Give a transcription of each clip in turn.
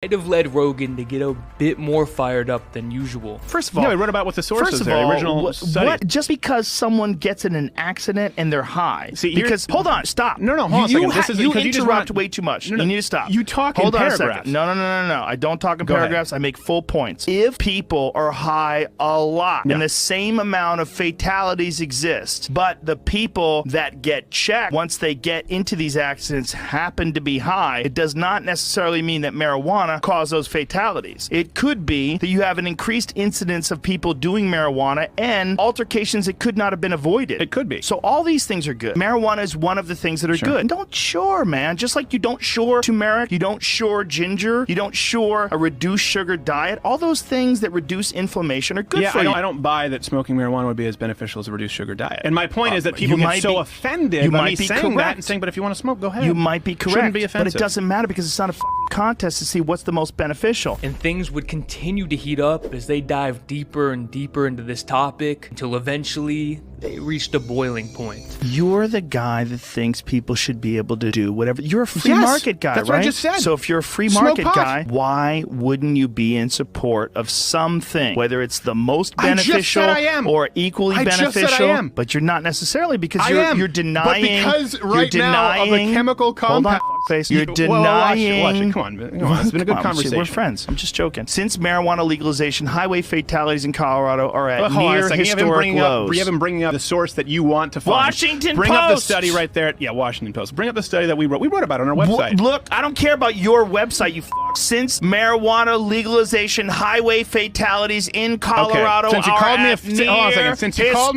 Might have led Rogan to get a bit more fired up than usual. First of all, he wrote about what the sources there, the original study. Just because someone gets in an accident and they're high, because hold on, stop. No, hold on a second. You interrupt way too much. No, you need to stop. You talk hold in on paragraphs. A second. No. I don't talk in paragraphs. Ahead. I make full points. If people are high a lot and the same amount of fatalities exist, but the people that get checked once they get into these accidents happen to be high, it does not necessarily mean that marijuana caused those fatalities. It could be that you have an increased incidence of people doing marijuana and altercations that could not have been avoided. It could be. So all these things are good. Marijuana is one of the things that are good. And don't shore, man. Just like you don't shore turmeric, you don't shore ginger, you don't shore a reduced sugar diet. All those things that reduce inflammation are good for you. I don't buy that smoking marijuana would be as beneficial as a reduced sugar diet. And my point is that people get so offended by me saying that and saying, but if you want to smoke, go ahead. You might be correct. Shouldn't be offensive. But it doesn't matter because it's not a contest to see what's the most beneficial. And things would continue to heat up as they dive deeper and deeper into this topic until eventually they reached a boiling point. You're the guy that thinks people should be able to do whatever. You're a free market guy, that's right? What I just said. So if you're a free market guy, why wouldn't you be in support of something, whether it's the most beneficial or equally beneficial? Just said I am. But you're not necessarily because you're denying. But because right now of the chemical compound. You're denying. Watch it. Come on. It's been a good conversation. We're friends. I'm just joking. Since marijuana legalization, highway fatalities in Colorado are at near historic lows. You haven't bringing up the source that you want to find. Washington Post. Bring up the study right there. Yeah, Washington Post. Bring up the study that we wrote. We wrote about it on our website. Look, I don't care about your website, you Since marijuana legalization, highway fatalities in Colorado Since you called me Since you called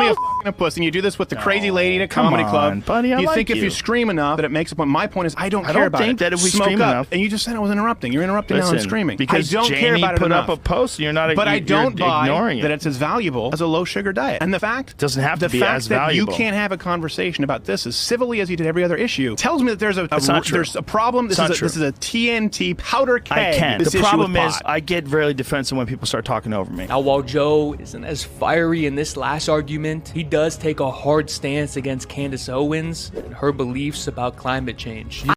me a puss, and you do this with the crazy lady at a comedy club, buddy, you think if you scream enough that it makes a point. My point is, I don't care about it. I don't think that if we scream enough. And you just said I was interrupting. You're interrupting now and screaming. Because I don't care about it put enough. up a post and you're not But I don't buy ignoring that it's as valuable as a low sugar diet. And the fact doesn't have to be as valuable. That you can't have a conversation about this as civilly as you did every other issue tells me that there's a problem. This is a TNT powder keg. I can. The problem is I get very defensive when people start talking over me. Now, while Joe isn't as fiery in this last argument, he does take a hard stance against Candace Owens and her beliefs about climate change.